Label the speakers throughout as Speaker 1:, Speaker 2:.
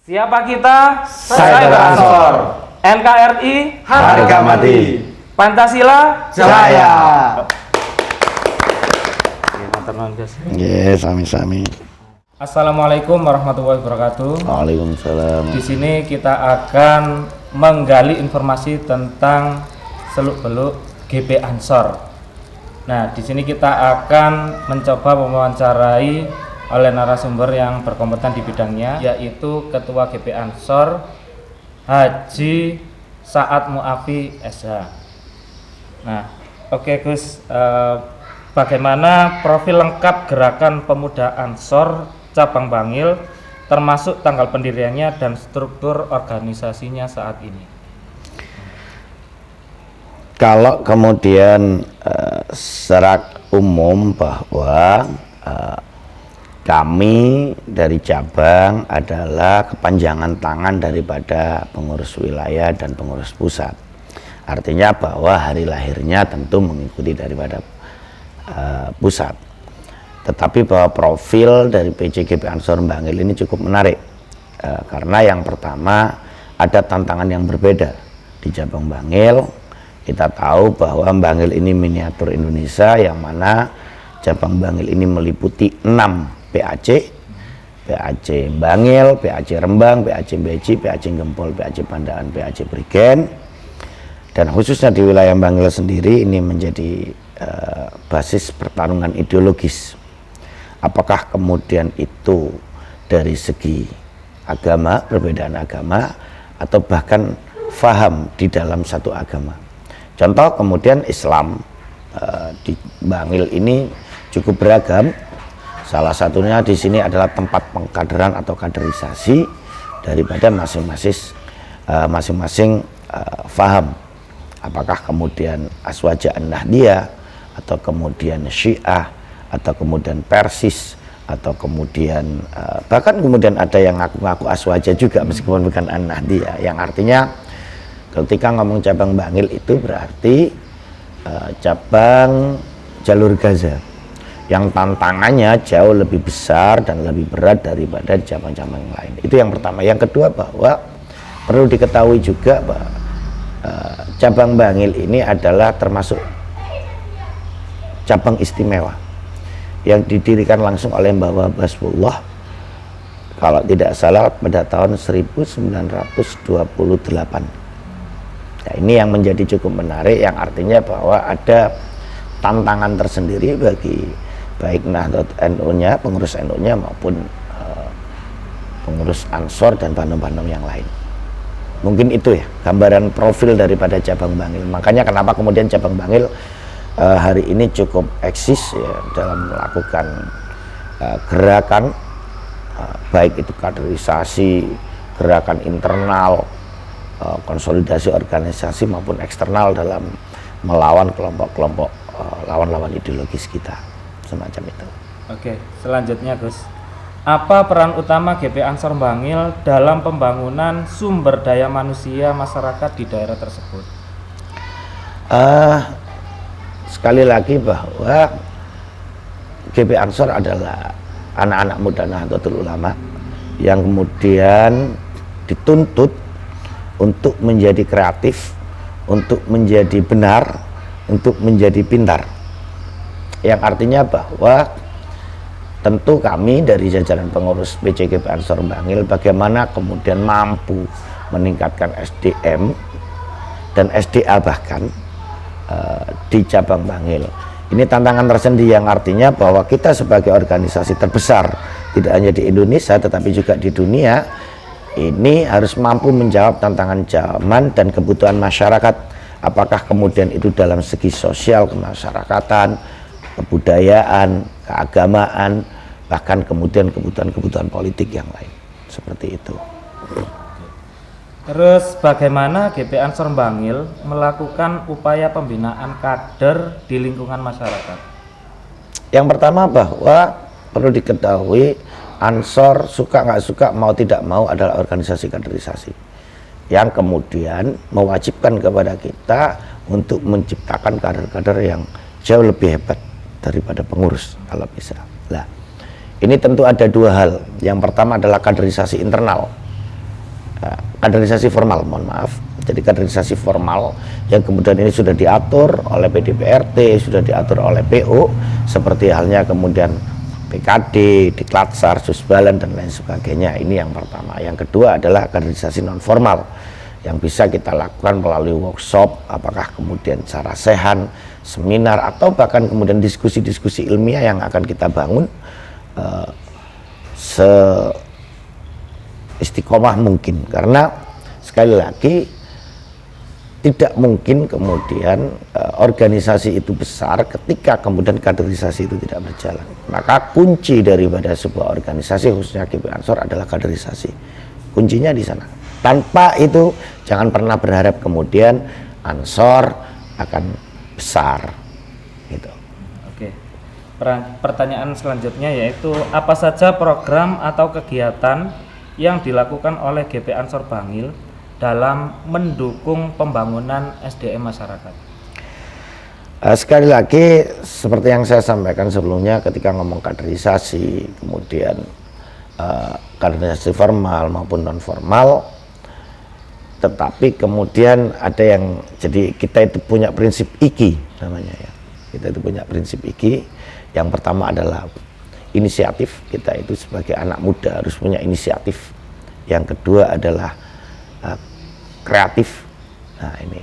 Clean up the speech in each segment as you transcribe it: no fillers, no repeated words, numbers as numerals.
Speaker 1: Siapa kita?
Speaker 2: Cyber Ansor.
Speaker 1: NKRI
Speaker 2: Harga mati.
Speaker 1: Pancasila
Speaker 2: Jaya.
Speaker 3: Sami-sami.
Speaker 1: Assalamualaikum warahmatullahi wabarakatuh.
Speaker 3: Waalaikumsalam.
Speaker 1: Di sini kita akan menggali informasi tentang seluk-beluk GP Ansor. Nah, di sini kita akan mencoba mewawancarai oleh narasumber yang berkompeten di bidangnya, yaitu Ketua GP Ansor Haji Saad Muafi SH. Nah, oke Gus, bagaimana profil lengkap Gerakan Pemuda Ansor Cabang Bangil, termasuk tanggal pendiriannya dan struktur organisasinya saat ini?
Speaker 3: Kalau kemudian secara umum bahwa kami dari cabang adalah kepanjangan tangan daripada pengurus wilayah dan pengurus pusat. Artinya bahwa hari lahirnya tentu mengikuti daripada pusat. Tetapi bahwa profil dari PCGP Ansor Bangil ini cukup menarik karena yang pertama ada tantangan yang berbeda di cabang Bangil. Kita tahu bahwa Bangil ini miniatur Indonesia, yang mana cabang Bangil ini meliputi 6 PAC, PAC Bangil, PAC Rembang, PAC Beci, PAC Gempol, PAC Pandaan, PAC Prigen. Dan khususnya di wilayah Bangil sendiri ini menjadi basis pertarungan ideologis. Apakah kemudian itu dari segi agama, perbedaan agama, atau bahkan faham di dalam satu agama. Contoh kemudian Islam di Bangil ini cukup beragam. Salah satunya di sini adalah tempat pengkaderan atau kaderisasi daripada masing-masing faham. Apakah kemudian Aswaja An-Nahdiyah, atau kemudian Syiah, atau kemudian Persis, atau kemudian bahkan kemudian ada yang ngaku-ngaku Aswaja juga meskipun bukan An-Nahdiyah, yang artinya ketika ngomong cabang Bangil itu berarti cabang jalur Gaza yang tantangannya jauh lebih besar dan lebih berat daripada cabang-cabang lain. Itu yang pertama. Yang kedua, bahwa perlu diketahui juga bahwa cabang Bangil ini adalah termasuk cabang istimewa yang didirikan langsung oleh Mbah Basbullah kalau tidak salah pada tahun 1928. Nah, ini yang menjadi cukup menarik, yang artinya bahwa ada tantangan tersendiri bagi baik Nahdlatul NU-nya, pengurus NU-nya maupun pengurus Ansor dan Bandung-Bandung yang lain. Mungkin itu ya gambaran profil daripada cabang Bangil. Makanya kenapa kemudian cabang Bangil hari ini cukup eksis ya dalam melakukan gerakan baik itu kaderisasi, gerakan internal, konsolidasi organisasi maupun eksternal dalam melawan kelompok-kelompok lawan-lawan ideologis kita, semacam itu.
Speaker 1: Oke, selanjutnya Gus, apa peran utama GP Ansor Bangil dalam pembangunan sumber daya manusia masyarakat di daerah tersebut?
Speaker 3: Sekali lagi bahwa GP Ansor adalah anak-anak muda Nahdlatul Ulama yang kemudian dituntut untuk menjadi kreatif, untuk menjadi benar, untuk menjadi pintar. Yang artinya bahwa tentu kami dari jajaran pengurus PCGP Ansor Bangil bagaimana kemudian mampu meningkatkan SDM dan SDA bahkan di cabang Bangil. Ini tantangan tersendiri, yang artinya bahwa kita sebagai organisasi terbesar tidak hanya di Indonesia tetapi juga di dunia ini harus mampu menjawab tantangan zaman dan kebutuhan masyarakat. Apakah kemudian itu dalam segi sosial, kemasyarakatan, kebudayaan, keagamaan, bahkan kemudian kebutuhan-kebutuhan politik yang lain. Seperti itu.
Speaker 1: Terus bagaimana GP Ansor Bangil melakukan upaya pembinaan kader di lingkungan masyarakat?
Speaker 3: Yang pertama bahwa perlu diketahui Ansor suka nggak suka, mau tidak mau adalah organisasi kaderisasi yang kemudian mewajibkan kepada kita untuk menciptakan kader-kader yang jauh lebih hebat daripada pengurus kalau bisa. Nah, ini tentu ada dua hal. Yang pertama adalah kaderisasi internal. kaderisasi formal, mohon maaf. Jadi kaderisasi formal yang kemudian ini sudah diatur oleh PDPRT, sudah diatur oleh PO, seperti halnya kemudian PKD, Diklatsar, Susbalan dan lain sebagainya. Ini yang pertama. Yang kedua adalah kaderisasi non formal yang bisa kita lakukan melalui workshop, apakah kemudian sarasehan, seminar, atau bahkan kemudian diskusi-diskusi ilmiah yang akan kita bangun istiqomah mungkin. Karena sekali lagi tidak mungkin kemudian organisasi itu besar ketika kemudian kaderisasi itu tidak berjalan. Maka kunci daripada sebuah organisasi khususnya GP Ansor adalah kaderisasi. Kuncinya di sana. Tanpa itu jangan pernah berharap kemudian Ansor akan besar gitu.
Speaker 1: Oke. Pertanyaan selanjutnya yaitu apa saja program atau kegiatan yang dilakukan oleh GP Ansor Bangil dalam mendukung pembangunan SDM masyarakat?
Speaker 3: Sekali lagi seperti yang saya sampaikan sebelumnya ketika ngomong kaderisasi, kemudian kaderisasi formal maupun non formal, tetapi kemudian ada yang, jadi kita itu punya prinsip IKI namanya ya, kita itu punya prinsip IKI. Yang pertama adalah inisiatif, kita itu sebagai anak muda harus punya inisiatif. Yang kedua adalah kreatif. Nah ini,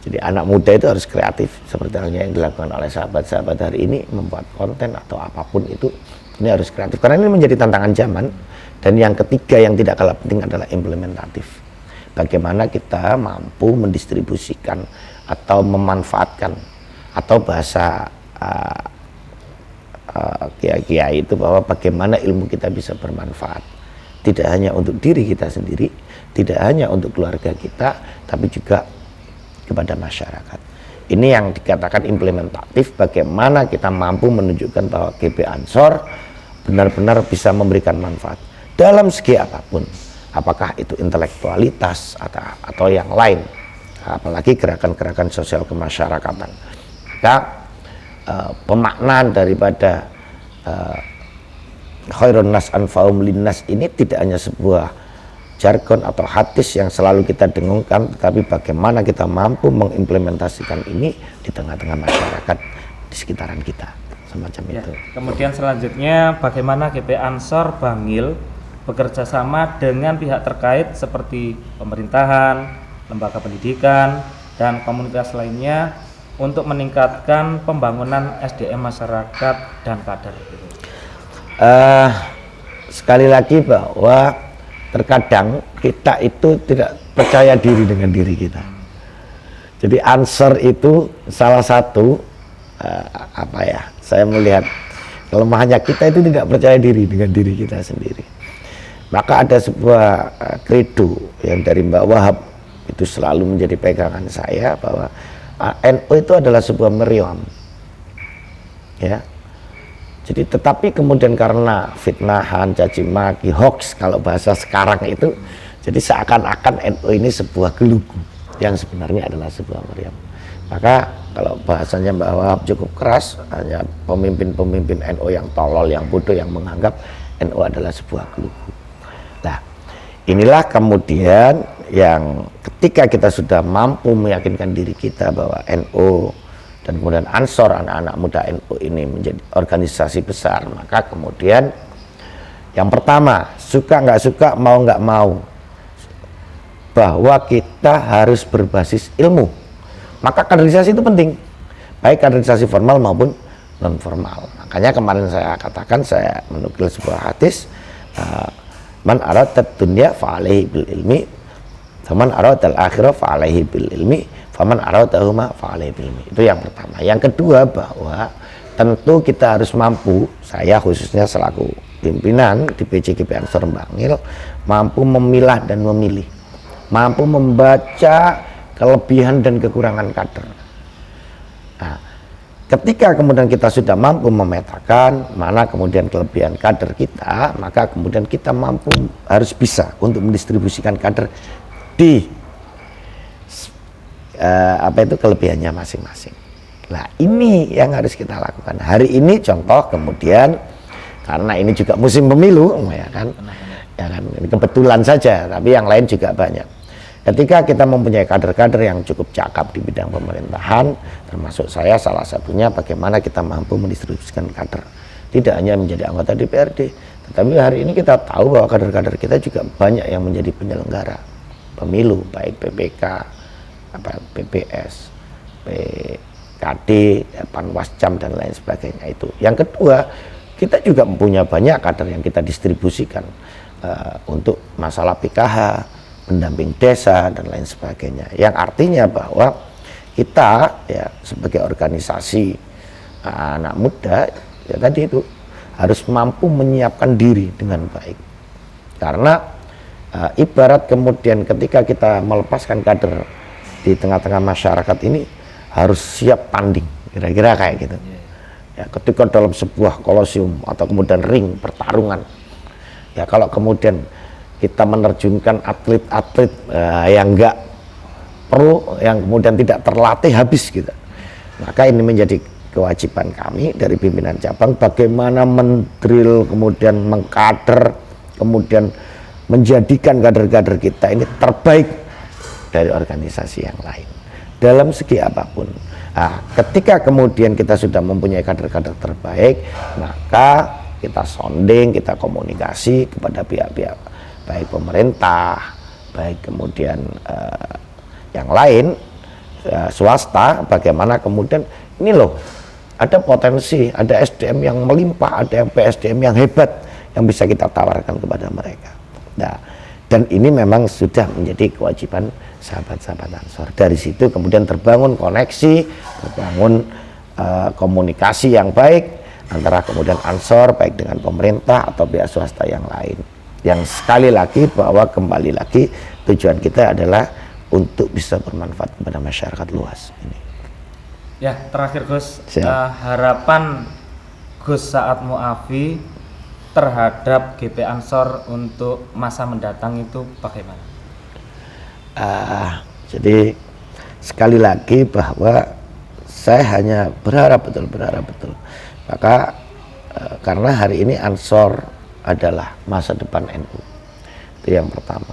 Speaker 3: jadi anak muda itu harus kreatif seperti halnya yang dilakukan oleh sahabat-sahabat hari ini, membuat konten atau apapun itu, ini harus kreatif karena ini menjadi tantangan zaman. Dan yang ketiga yang tidak kalah penting adalah implementatif. Bagaimana kita mampu mendistribusikan atau memanfaatkan, atau bahasa kiai-kiai itu bahwa bagaimana ilmu kita bisa bermanfaat, tidak hanya untuk diri kita sendiri, tidak hanya untuk keluarga kita, tapi juga kepada masyarakat. Ini yang dikatakan implementatif, bagaimana kita mampu menunjukkan bahwa GP Ansor benar-benar bisa memberikan manfaat dalam segi apapun, apakah itu intelektualitas atau yang lain, apalagi gerakan-gerakan sosial kemasyarakatan. Maka pemaknaan daripada khairun nas anfa'um linnas ini tidak hanya sebuah jargon atau hadis yang selalu kita dengungkan, tetapi bagaimana kita mampu mengimplementasikan ini di tengah-tengah masyarakat di sekitaran kita, semacam
Speaker 1: ya,
Speaker 3: itu.
Speaker 1: Kemudian selanjutnya bagaimana GP Ansor Bangil bekerja sama dengan pihak terkait seperti pemerintahan, lembaga pendidikan, dan komunitas lainnya untuk meningkatkan pembangunan SDM masyarakat dan kader.
Speaker 3: Sekali lagi bahwa terkadang kita itu tidak percaya diri dengan diri kita. Jadi Ansor itu salah satu saya melihat kelemahannya, kita itu tidak percaya diri dengan diri kita sendiri. Maka ada sebuah kredo yang dari Mbak Wahab itu selalu menjadi pegangan saya, bahwa NU itu adalah sebuah meriam, ya. Jadi tetapi kemudian karena fitnahan, caci maki, hoax kalau bahasa sekarang itu, jadi seakan-akan NU ini sebuah gelugu yang sebenarnya adalah sebuah meriam. Maka kalau bahasanya Mbak Wahab cukup keras, hanya pemimpin-pemimpin NU yang tolol, yang bodoh, yang menganggap NU adalah sebuah gelugu. Nah, inilah kemudian yang ketika kita sudah mampu meyakinkan diri kita bahwa NU dan kemudian Ansor, anak-anak muda NU ini menjadi organisasi besar, maka kemudian yang pertama, suka nggak suka, mau nggak mau, bahwa kita harus berbasis ilmu. Maka kaderisasi itu penting, baik kaderisasi formal maupun non formal. Makanya kemarin saya katakan, saya menukil sebuah hadis, man aradat dunya fa'alaihi bil ilmi, faman aradal akhirah fa'alaihi bil ilmi, faman aradahuma fa'alaihi bil ilmi. Itu yang pertama. Yang kedua, bahwa tentu kita harus mampu, saya khususnya selaku pimpinan di PCGP Ansor Bangil, mampu memilah dan memilih, mampu membaca kelebihan dan kekurangan kader. Nah, ketika kemudian kita sudah mampu memetakan mana kemudian kelebihan kader kita, maka kemudian kita mampu, harus bisa untuk mendistribusikan kader di kelebihannya masing-masing. Nah, ini yang harus kita lakukan. Hari ini contoh kemudian, karena ini juga musim pemilu, ya kan, Ya kan, ini kebetulan saja, tapi yang lain juga banyak. Ketika kita mempunyai kader-kader yang cukup cakap di bidang pemerintahan, termasuk saya salah satunya, bagaimana kita mampu mendistribusikan kader. Tidak hanya menjadi anggota DPRD, tetapi hari ini kita tahu bahwa kader-kader kita juga banyak yang menjadi penyelenggara pemilu, baik PPK, PPS, PKD, Panwascam dan lain sebagainya itu. Yang kedua, kita juga mempunyai banyak kader yang kita distribusikan untuk masalah PKH, pendamping desa dan lain sebagainya. Yang artinya bahwa kita ya sebagai organisasi anak muda ya tadi itu harus mampu menyiapkan diri dengan baik. Karena ibarat kemudian ketika kita melepaskan kader di tengah-tengah masyarakat ini harus siap tanding, kira-kira kayak gitu. Ya, ketika dalam sebuah kolosium atau kemudian ring pertarungan, ya kalau kemudian kita menerjunkan atlet-atlet yang enggak pro, yang kemudian tidak terlatih, habis gitu. Maka ini menjadi kewajiban kami dari pimpinan cabang bagaimana mendrill, kemudian mengkader, kemudian menjadikan kader-kader kita ini terbaik dari organisasi yang lain dalam segi apapun. Nah, ketika kemudian kita sudah mempunyai kader-kader terbaik, maka kita sounding, kita komunikasi kepada pihak-pihak baik pemerintah, baik kemudian yang lain, swasta, bagaimana kemudian ini loh ada potensi, ada SDM yang melimpah, ada yang PSDM yang hebat yang bisa kita tawarkan kepada mereka. Nah, dan ini memang sudah menjadi kewajiban sahabat-sahabat Ansor. Dari situ kemudian terbangun koneksi, terbangun komunikasi yang baik antara kemudian Ansor baik dengan pemerintah atau pihak swasta yang lain. Yang sekali lagi bahwa kembali lagi tujuan kita adalah untuk bisa bermanfaat kepada masyarakat luas ini.
Speaker 1: Ya, terakhir Gus, harapan Gus Saad Muafi terhadap GP Ansor untuk masa mendatang itu bagaimana?
Speaker 3: Jadi sekali lagi bahwa saya hanya berharap betul. Maka karena hari ini Ansor adalah masa depan NU, itu yang pertama.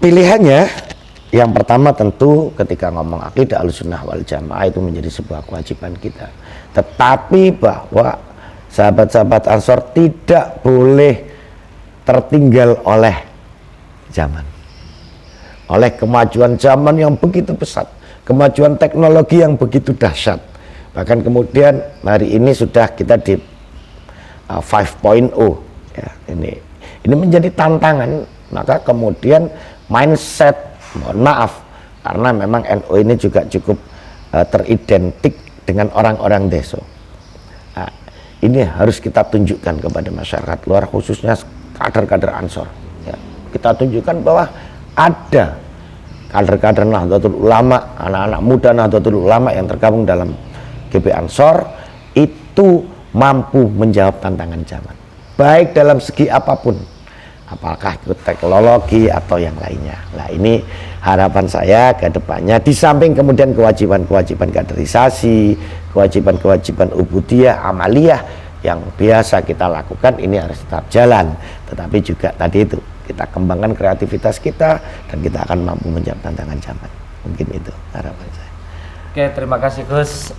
Speaker 3: Pilihannya yang pertama tentu ketika ngomong akidah Ahlussunnah wal Jamaah itu menjadi sebuah kewajiban kita. Tetapi bahwa sahabat-sahabat Ansor tidak boleh tertinggal oleh zaman, oleh kemajuan zaman yang begitu pesat, kemajuan teknologi yang begitu dahsyat. Bahkan kemudian hari ini sudah kita di 5.0 ya, ini menjadi tantangan. Maka kemudian mindset, mohon maaf, karena memang NU ini juga cukup teridentik dengan orang-orang desa. Nah, ini harus kita tunjukkan kepada masyarakat luar, khususnya kader-kader Ansor. Ya, kita tunjukkan bahwa ada kader-kader Nahdlatul Ulama, anak-anak muda Nahdlatul Ulama yang tergabung dalam GP Ansor itu mampu menjawab tantangan zaman, baik dalam segi apapun, apakah itu teknologi atau yang lainnya. Nah, ini harapan saya ke depannya, di samping kemudian kewajiban-kewajiban kaderisasi, kewajiban-kewajiban ubudiyah, amaliyah yang biasa kita lakukan, ini harus tetap jalan. Tetapi juga tadi itu, kita kembangkan kreativitas kita dan kita akan mampu menjawab tantangan zaman. Mungkin itu harapan saya.
Speaker 1: Oke, terima kasih Gus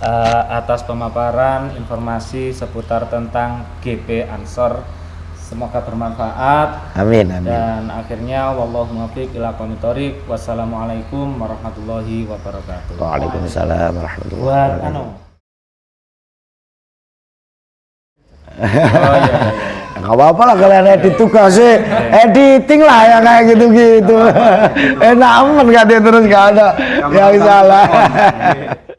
Speaker 1: atas pemaparan informasi seputar tentang GP Ansor. Semoga bermanfaat.
Speaker 3: Amin, amin.
Speaker 1: Dan akhirnya wallahu muwaffiq ila aqwamit thoriq. Wassalamualaikum warahmatullahi wabarakatuh.
Speaker 3: Waalaikumsalam warahmatullahi
Speaker 1: Buat
Speaker 3: wabarakatuh.
Speaker 1: Oh iya.
Speaker 3: Nggak apa-apa lah kalian edit tugas sih, editing lah yang kayak gitu-gitu. Enak aman, nggak dia terus nggak ada yang salah.